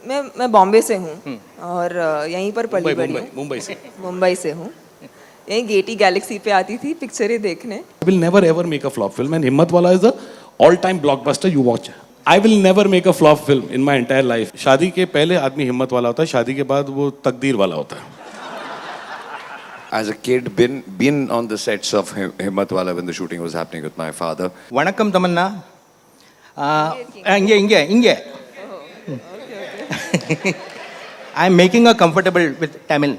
मैं बॉम्बे से हूँ और यहीं पर पली बड़ी हूँ। मुंबई से हूँ। यहीं गेटी गैलेक्सी पे आती थी पिक्चरें देखने। I will never ever make a flop film, and Himmatwala is the all-time blockbuster you watch. I will never make a flop film in my entire life. शादी के पहले आदमी हिम्मत वाला होता है, शादी के बाद वो तकदीर वाला होता है. As a kid, been on the sets of Himmatwala when the shooting was happening with my father. வணக்கம் தமன்னா. இங்கே இங்கே இங்கே. I am making a comfortable with Tamil.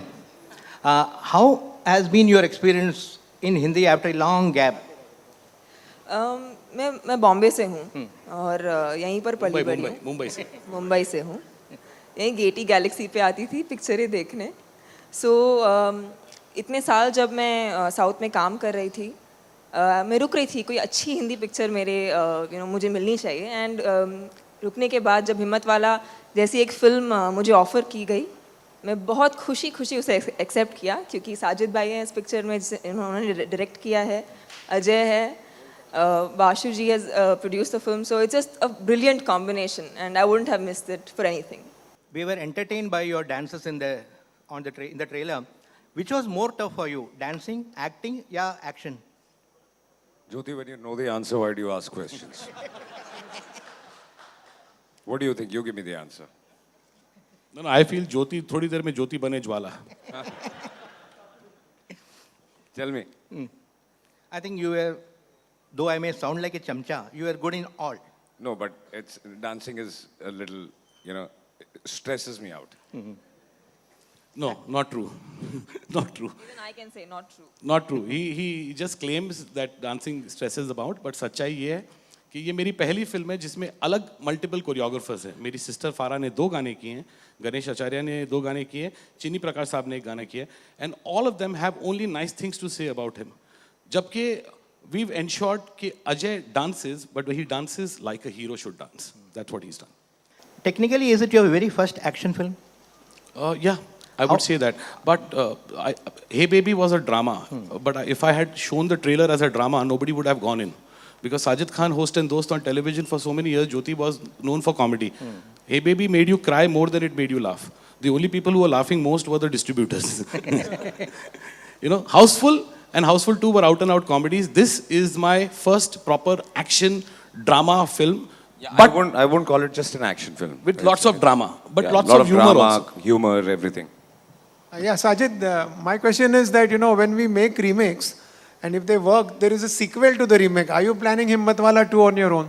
How has been your experience in Hindi after a long gap? मैं बॉम्बे से हूँ और यहीं पर पली बड़ी हूँ। मुंबई से हूँ। यहीं गेटी गैलेक्सी पे आती थी पिक्चरें देखने। इतने साल जब मैं साउथ में काम कर रही थी, मैं रुक रही थी कोई अच्छी हिंदी पिक्चर मेरे मुझे मिलनी चाहिए। एंड रुकने के बाद जब हिम्मत वाला जैसी एक फ़िल्म मुझे ऑफ़र की गई, मैं बहुत खुशी उसे एक्सेप्ट किया, क्योंकि साजिद भाई हैं इस पिक्चर में, उन्होंने डायरेक्ट किया है, अजय है, Vashu ji has produced the film, so it's just a brilliant combination and I wouldn't have missed it for anything. We were entertained by your dances in the trailer. Which was more tough for you, dancing, acting, yeah, action? Jyoti, when you know the answer, why do you ask questions? What do you think? You give me the answer. No, I feel Jyoti थोड़ी देर में ज्योति बने ज्वाला. Tell me. I think you were, though I may sound like a chamcha, you were good in all. No, but dancing is a little, stresses me out. No, not true. Not true. Even I can say not true. Not true. He just claims that dancing stresses about, but सच्चाई ये है कि ये मेरी पहली film है जिसमें अलग मल्टीपल कोरियोग्राफर्स हैं. मेरी सिस्टर फारा ने 2 गाने किए हैं, गणेश आचार्य ने 2 गाने किए, चिन्नी प्रकाश साहब ने 1 गाना किया, and all of them have only nice things to say about him. जबकि we've ensured कि Ajay dances, but he dances like a hero should dance. That's what he's done. Technically, is it your very first action film? Yeah. I would say that, but Hey Baby was a drama. But if I had shown the trailer as a drama, nobody would have gone in, because Sajid Khan, Host and Dost on television for so many years, Jyoti was known for comedy. Hey Baby made you cry more than it made you laugh. The only people who were laughing most were the distributors. Houseful and Houseful 2 were out and out comedies. This is my first proper action drama film. Yeah, but I wouldn't call it just an action film. With lots of drama, but lots lot of humor drama, also. Humor, everything. Yeah, Sajid, my question is that, when we make remakes, and if they work, there is a sequel to the remake. Are you planning Himmatwala 2 on your own?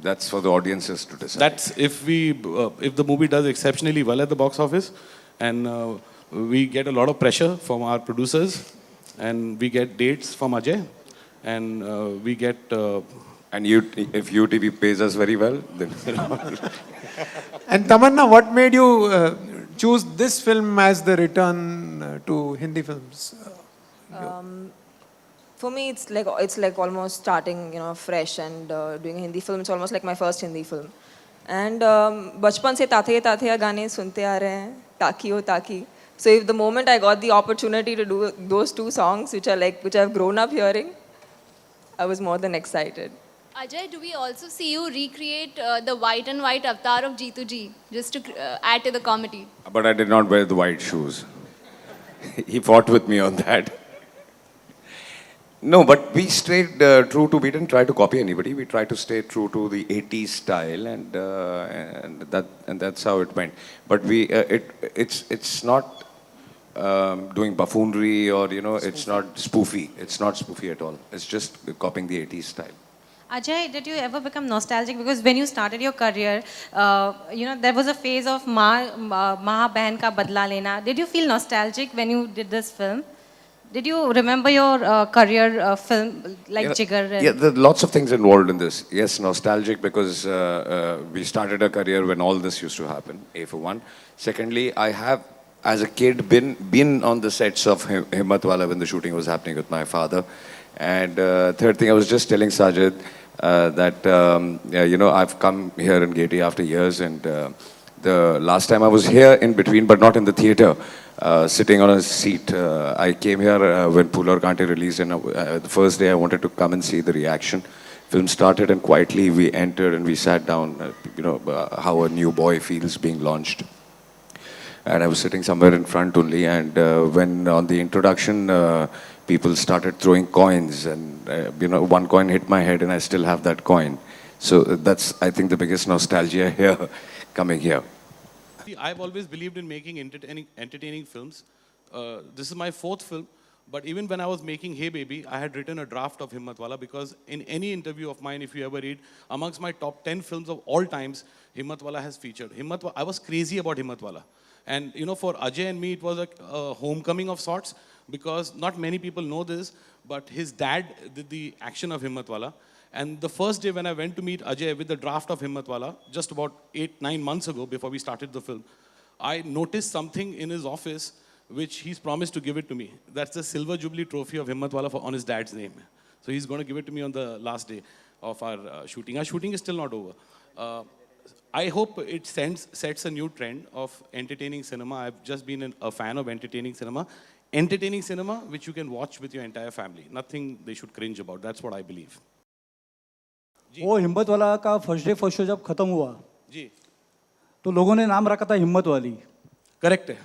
That's for the audiences to decide. That's if the movie does exceptionally well at the box office, and we get a lot of pressure from our producers, and we get dates from Ajay, and we get... and if UTV pays us very well, then... And Tamanna, what made you choose this film as the return to Hindi films? For me, it's like almost starting, fresh, and doing a Hindi film. It's almost like my first Hindi film. And बचपन से ताथे ताथे गाने सुनते आ रहे हैं, ताकी हो ताकी. So if the moment I got the opportunity to do those 2 songs, which I've grown up hearing, I was more than excited. Ajay, do we also see you recreate the white and white avatar of Jeetu Ji, just to add to the comedy? But I did not wear the white shoes. He fought with me on that. No, but we stayed true to, we didn't try to copy anybody. We tried to stay true to the 80s style, and that's how it went. But it's not doing buffoonery or, it's not spoofy. It's not spoofy at all. It's just copying the 80s style. Ajay, did you ever become nostalgic? Because when you started your career, there was a phase of Maha Behan Ka Badla Lena. Did you feel nostalgic when you did this film? Did you remember your career film like Jigar? Yeah, there are lots of things involved in this. Yes, nostalgic because we started a career when all this used to happen, A for one. Secondly, I have, as a kid, been on the sets of Himmatwala when the shooting was happening with my father. And third thing, I was just telling Sajid that, I've come here in Gaiety after years, and the last time I was here in between, but not in the theatre, sitting on a seat. I came here when Phool Aur Kaante released, and the first day I wanted to come and see the reaction. film started and quietly we entered and we sat down, how a new boy feels being launched. And I was sitting somewhere in front only, and when on the introduction, people started throwing coins, and one coin hit my head, and I still have that coin. So that's, I think, the biggest nostalgia here, coming here. See, I've always believed in making entertaining films. This is my fourth film, but even when I was making Hey Baby, I had written a draft of Himmatwala, because in any interview of mine, if you ever read, amongst my top 10 films of all times, Himmatwala has featured. I was crazy about Himmatwala. And for Ajay and me, it was a homecoming of sorts, because not many people know this, but his dad did the action of Himmatwala. And the first day when I went to meet Ajay with the draft of Himmatwala, just about 8-9 months ago, before we started the film, I noticed something in his office which he's promised to give it to me. That's the Silver Jubilee Trophy of Himmatwala on his dad's name. So he's going to give it to me on the last day of our shooting. Our shooting is still not over. I hope it sets a new trend of entertaining cinema. I've just been a fan of entertaining cinema. Entertaining cinema which you can watch with your entire family. Nothing they should cringe about. That's what I believe. वो हिम्मत वाला का first show जब खत्म हुआ जी, तो लोगों ने नाम रखा था हिम्मत वाली. करेक्ट है,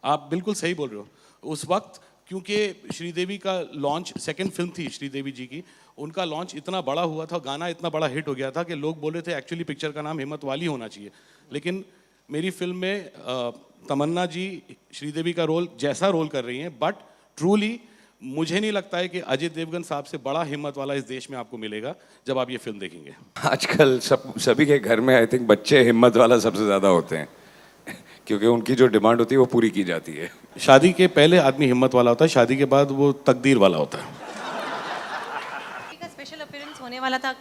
आप बिल्कुल सही बोल रहे हो. उस वक्त क्योंकि श्रीदेवी का लॉन्च, सेकंड फिल्म थी श्रीदेवी जी की, उनका लॉन्च इतना बड़ा हुआ था, गाना इतना बड़ा हिट हो गया था कि लोग बोले थे एक्चुअली पिक्चर का नाम हिम्मत वाली होना चाहिए. लेकिन मेरी फिल्म में तमन्ना जी श्रीदेवी का रोल जैसा रोल कर रही हैं, बट ट्रूली मुझे नहीं लगता है कि अजय देवगन साहब से बड़ा हिम्मत वाला इस देश में आपको मिलेगा जब आप ये फिल्म देखेंगे. आजकल सभी के घर में आई थिंक बच्चे हिम्मत वाला सबसे ज़्यादा होते हैं, क्योंकि उनकी जो डिमांड होती है वो पूरी की जाती है. शादी के पहले आदमी हिम्मत वाला होता है, शादी के बाद वो तकदीर वाला होता है. का स्पेशल अपीयरेंस होने वाला था,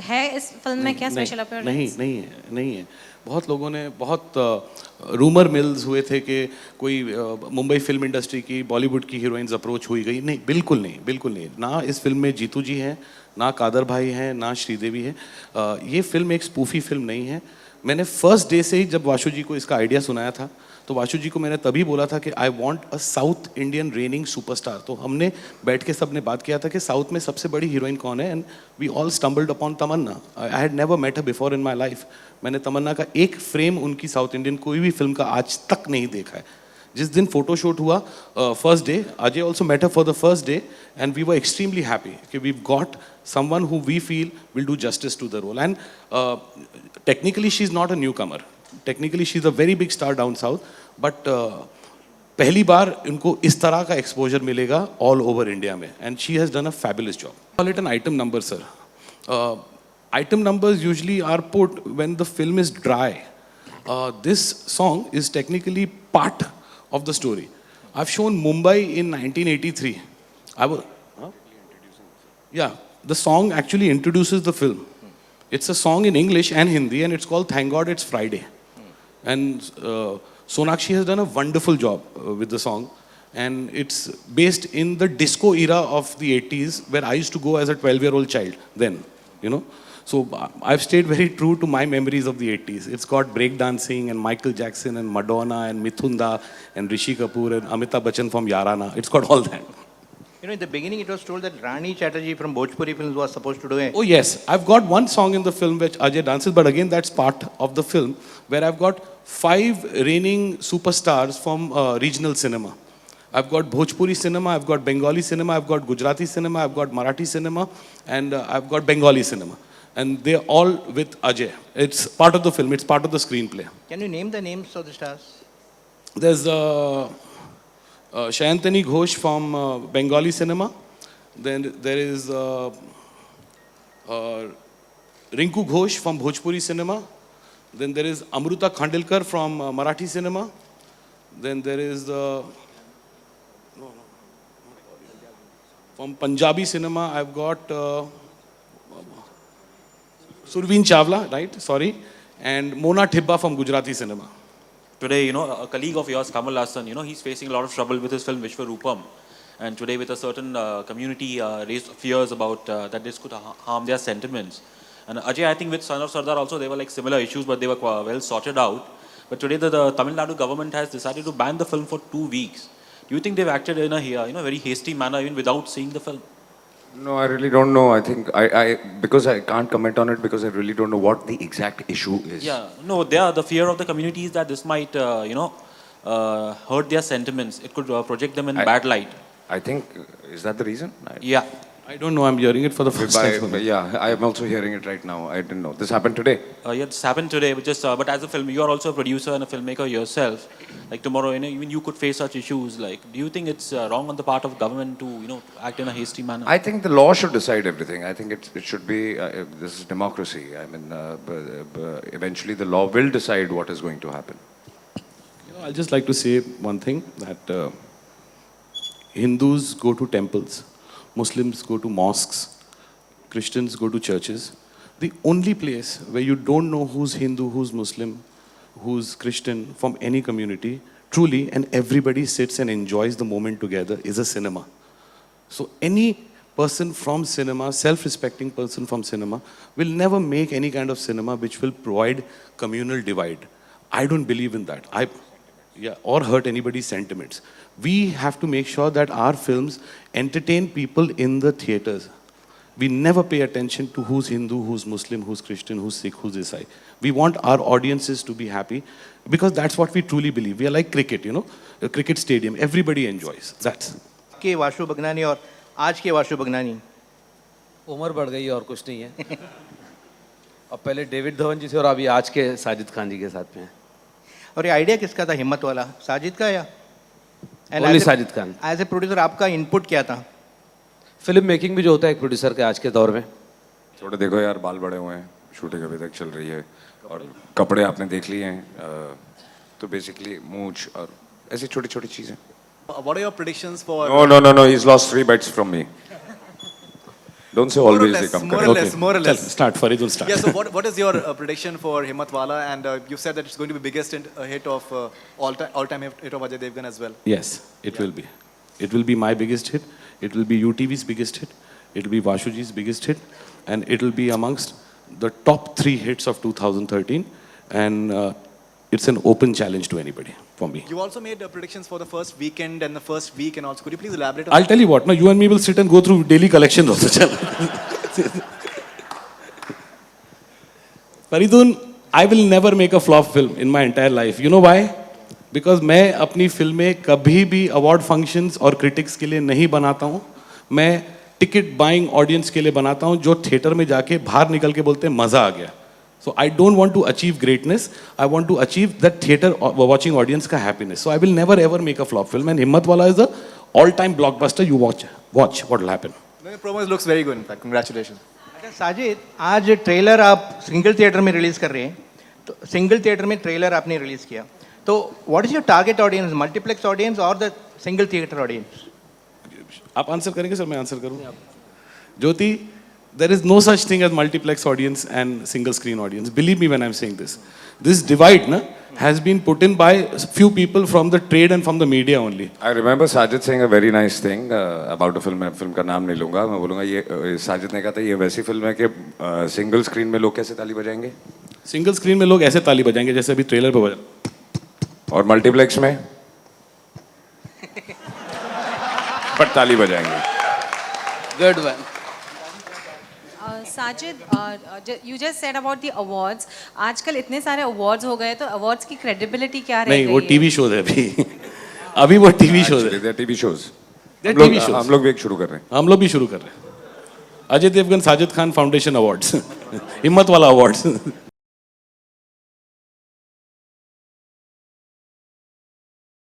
है इस फिल्म में क्या स्पेशल अपीयरेंस? नहीं है. बहुत लोगों ने, बहुत रूमर मिल्स हुए थे कि कोई मुंबई फिल्म इंडस्ट्री की, बॉलीवुड की हीरोइंस अप्रोच हुई गई. नहीं, बिल्कुल नहीं. ना इस फिल्म में जीतू जी हैं, ना कादर भाई हैं, ना श्रीदेवी है. ये फिल्म एक स्पूफी फिल्म नहीं है. मैंने फर्स्ट डे से ही जब वाशु जी को इसका आइडिया सुनाया था, तो वाशु जी को मैंने तभी बोला था कि I want a south Indian raining superstar. तो हमने बैठ के सबने बात किया था कि साउथ में सबसे बड़ी हीरोइन कौन है, and we all stumbled upon Tamannaah. I had never met her before in my life. मैंने तमन्ना का एक फ्रेम उनकी साउथ इंडियन कोई भी फिल्म का आज तक नहीं देखा है. जिस दिन फोटोशूट हुआ first day, Ajay also met her for the first day, and we were extremely happy कि we got someone who we feel will do justice to the role. And technically she's not a newcomer. Technically she's a very big star down south, but पहली बार इनको इस तरह का exposure मिलेगा all over India में, and she has done a fabulous job. Call it an item number, sir. Item numbers usually are put when the film is dry. This song is technically part of the story. I've shown Mumbai in 1983. Yeah. The song actually introduces the film. It's a song in English and Hindi, and it's called Thank God It's Friday. And Sonakshi has done a wonderful job with the song. And it's based in the disco era of the 80s, where I used to go as a 12-year-old child then, So I've stayed very true to my memories of the 80s. It's got breakdancing and Michael Jackson and Madonna and Mithunda and Rishi Kapoor and Amitabh Bachchan from Yarana. It's got all that. In the beginning, it was told that Rani Chatterjee from Bhojpuri Films was supposed to do it. Oh yes, I've got one song in the film which Ajay dances, but again that's part of the film where I've got 5 reigning superstars from regional cinema. I've got Bhojpuri cinema, I've got Bengali cinema, I've got Gujarati cinema, I've got Marathi cinema, and I've got Bengali cinema. And they're all with Ajay. It's part of the film, it's part of the screenplay. Can you name the names of the stars? There's Shayantani Ghosh from Bengali cinema. Then there is Rinku Ghosh from Bhojpuri cinema. Then there is Amruta Khandilkar from Marathi cinema. Then there is from Punjabi cinema, I've got Surveen Chawla, right? Sorry. And Mona Thibba from Gujarati cinema. Today, a colleague of yours, Kamal Hassan, he's facing a lot of trouble with his film Vishwarupam. And today with a certain community raised fears about that this could harm their sentiments. And Ajay, I think with Son of Sardar also, they were like similar issues, but they were well sorted out. But today the Tamil Nadu government has decided to ban the film for 2 weeks. Do you think they've acted in a very hasty manner even without seeing the film? No, I really don't know. I think because I can't comment on it because I really don't know what the exact issue is. Yeah, no, the fear of the community is that this might, hurt their sentiments. It could project them in bad light. I think, is that the reason? Yeah. I don't know, I'm hearing it for the first time. Yeah, I am also hearing it right now. I didn't know. This happened today. Yeah, this happened today, but as a film, you are also a producer and a filmmaker yourself. Like tomorrow, even you could face such issues. Like, do you think it's wrong on the part of government to, act in a hasty manner? I think the law should decide everything. I think it should be, this is democracy. I mean, eventually the law will decide what is going to happen. I'll just like to say one thing, that Hindus go to temples, Muslims go to mosques, Christians go to churches. The only place where you don't know who's Hindu, who's Muslim, who's Christian from any community, truly, and everybody sits and enjoys the moment together, is a cinema. So any person from cinema, self-respecting person from cinema, will never make any kind of cinema which will provide communal divide. I don't believe in that. Or hurt anybody's sentiments. We have to make sure that our films entertain people in the theaters. We never pay attention to who's Hindu, who's Muslim, who's Christian, who's Sikh, who's Isai. We want our audiences to be happy because that's what we truly believe. We are like cricket, a cricket stadium. Everybody enjoys. That's. के वाशु बगनानी और आज के वाशु बगनानी उम्र बढ़ गई और कुछ नहीं है. अब पहले डेविड धवन जी से और अभी आज के साजिद खान जी के साथ में. और ये आइडिया किसका था हिम्मत वाला, साजिद का या only Sajid Khan? As a producer आपका इनपुट क्या था? फिल्म मेकिंग भी जो होता है एक प्रोड्यूसर के आज के दौर में. थोड़ा देखो यार, बाल बड़े हुए हैं, शूटिंग अभी तक चल रही है और कपड़े आपने देख लिए हैं, तो बेसिकली मूंछ और ऐसी छोटी छोटी चीजें. What are your predictions for? No. He's lost 3 bets from me. Don't say always they come correct. More or less. Start, Faridun, start. Yeah, so what is your prediction for Himmatwala? And you said that it's going to be biggest hit of all-time hit of Ajay Devgan as well. Yes, it will be. It will be my biggest hit. It will be UTV's biggest hit. It will be Vashuji's biggest hit. And it will be amongst the top 3 hits of 2013. And it's an open challenge to anybody for me. You also made predictions for the first weekend and the first week and also. Could you please elaborate on I'll tell you what, you and me will sit and go through daily collections also. Faridun, I will never make a flop film in my entire life. You know why? Because मैं अपनी फिल्में कभी भी award functions और critics के लिए नहीं बनाता हूँ. मैं टिकट बाइंग ऑडियंस के लिए बनाता हूँ जो थिएटर में जाके बाहर निकल के बोलते हैं मज़ा आ गया. So I don't want to achieve greatness. I want to achieve that theater watching audience ka happiness. So I will never ever make a flop film. And Himmatwala is the all-time blockbuster. You watch what will happen. The promo looks very good. In fact, congratulations. Sajid, आज trailer आप single theatre में release कर रहे हैं, तो single theatre में trailer आपने release किया, तो what is your target audience, multiplex audience और द सिंगल थिएटर ऑडियंस? आप आंसर करेंगे सर, मैं आंसर करूँ? ज्योति, there is no such thing as multiplex audience and single screen audience. Believe me when I'm saying this. This divide has been put in by few people from the trade and from the media only. I remember Sajid saying a very nice thing about a film. मैं film का नाम नहीं लूँगा, मैं बोलूँगा ये साजिद ने कहा था ये वैसी फिल्म है कि सिंगल स्क्रीन में लोग कैसे ताली बजाएंगे? सिंगल स्क्रीन में लोग ऐसे ताली बजाएंगे जैसे अभी ट्रेलर पे बजा. और मल्टीप्लेक्स में पर ताली बजाएंगे. Good one. Sajid, you just said about the awards. आजकल इतने सारे awards हो गए, तो awards की credibility क्या रह गई है? नहीं, वो टीवी शोज है अभी. अभी वो टीवी शोज है. TV shows. हम लोग भी एक शुरू कर रहे हैं. हम लोग भी शुरू कर रहे हैं. अजय देवगन साजिद खान फाउंडेशन अवार्ड्स, हिम्मत वाला अवार्ड्स.